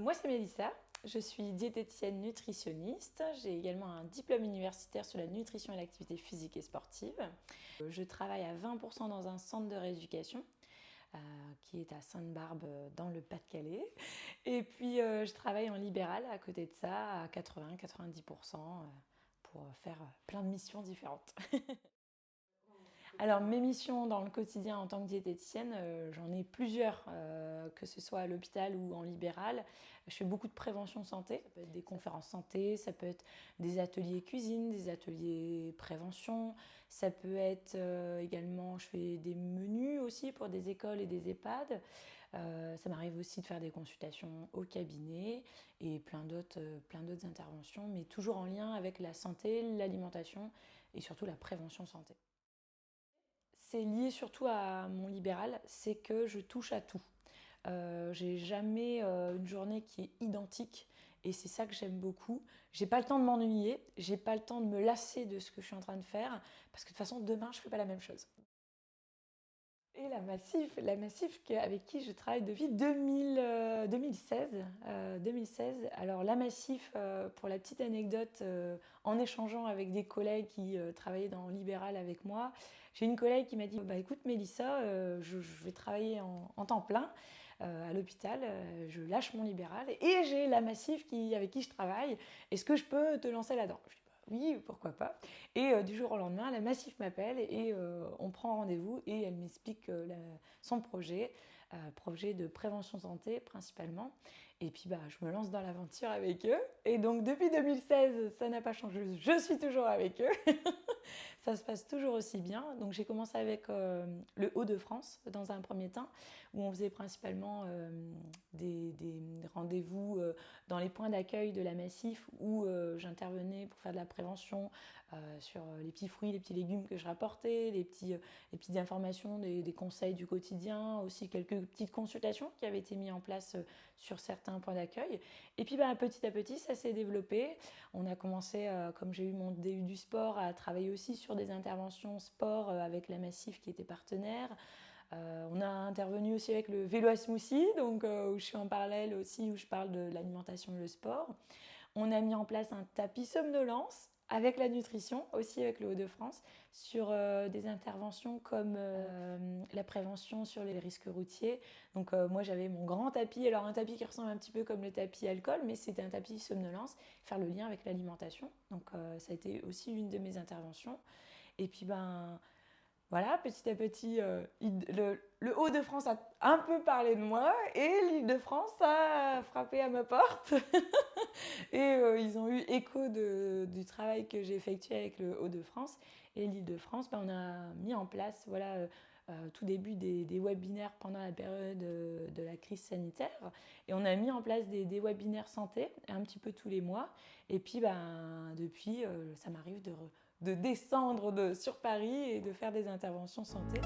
Moi c'est Mélissa, je suis diététicienne nutritionniste, j'ai également un diplôme universitaire sur la nutrition et l'activité physique et sportive. Je travaille à 20% dans un centre de rééducation qui est à Sainte-Barbe dans le Pas-de-Calais. Et puis je travaille en libéral à côté de ça à 80-90% pour faire plein de missions différentes. Alors mes missions dans le quotidien en tant que diététicienne, j'en ai plusieurs, que ce soit à l'hôpital ou en libéral. Je fais beaucoup de prévention santé, ça peut être des conférences santé, ça peut être des ateliers cuisine, des ateliers prévention, ça peut être également, je fais des menus aussi pour des écoles et des EHPAD. Ça m'arrive aussi de faire des consultations au cabinet et plein d'autres interventions, mais toujours en lien avec la santé, l'alimentation et surtout la prévention santé. C'est lié surtout à mon libéral, c'est que je touche à tout. J'ai jamais une journée qui est identique et c'est ça que j'aime beaucoup. J'ai pas le temps de m'ennuyer, j'ai pas le temps de me lasser de ce que je suis en train de faire parce que de toute façon demain je fais pas la même chose. Et la Massif avec qui je travaille depuis 2016. 2016. Alors la Massif, pour la petite anecdote, en échangeant avec des collègues qui travaillaient dans Libéral avec moi, j'ai une collègue qui m'a dit bah, écoute Mélissa, je vais travailler en temps plein à l'hôpital, je lâche mon Libéral et j'ai la Massif avec qui je travaille, est-ce que je peux te lancer là-dedans? Oui, pourquoi pas. Et du jour au lendemain, la Massif m'appelle et on prend rendez-vous et elle m'explique son projet de prévention santé principalement. Et puis bah, je me lance dans l'aventure avec eux. Et donc depuis 2016, ça n'a pas changé, je suis toujours avec eux. Ça se passe toujours aussi bien. Donc j'ai commencé avec le Hauts-de-France dans un premier temps, où on faisait principalement des rendez-vous dans les points d'accueil de la Massif, où j'intervenais pour faire de la prévention sur les petits fruits, les petits légumes que je rapportais, les petites informations, des conseils du quotidien, aussi quelques petites consultations qui avaient été mises en place sur certains points d'accueil. Et puis bah, petit à petit, ça s'est développé. On a commencé, comme j'ai eu mon DU du sport, à travailler aussi sur des interventions sport avec la Massif qui était partenaire. On a intervenu aussi avec le vélo à smoothie, donc où je suis en parallèle aussi, où je parle de l'alimentation et le sport. On a mis en place un tapis somnolence avec la nutrition, aussi avec le Hauts-de-France, sur des interventions comme la prévention sur les risques routiers. Donc moi j'avais mon grand tapis, alors un tapis qui ressemble un petit peu comme le tapis alcool, mais c'était un tapis somnolence, faire le lien avec l'alimentation. Donc ça a été aussi une de mes interventions. Et puis ben voilà, petit à petit, le Hauts-de-France a un peu parlé de moi et l'Île-de-France a frappé à ma porte. Et ils ont eu écho du travail que j'ai effectué avec le Hauts-de-France. Et l'Île-de-France, ben, on a mis en place, voilà, tout début des webinaires pendant la période de la crise sanitaire. Et on a mis en place des webinaires santé, un petit peu tous les mois. Et puis, ben, depuis, ça m'arrive de descendre sur Paris et de faire des interventions santé.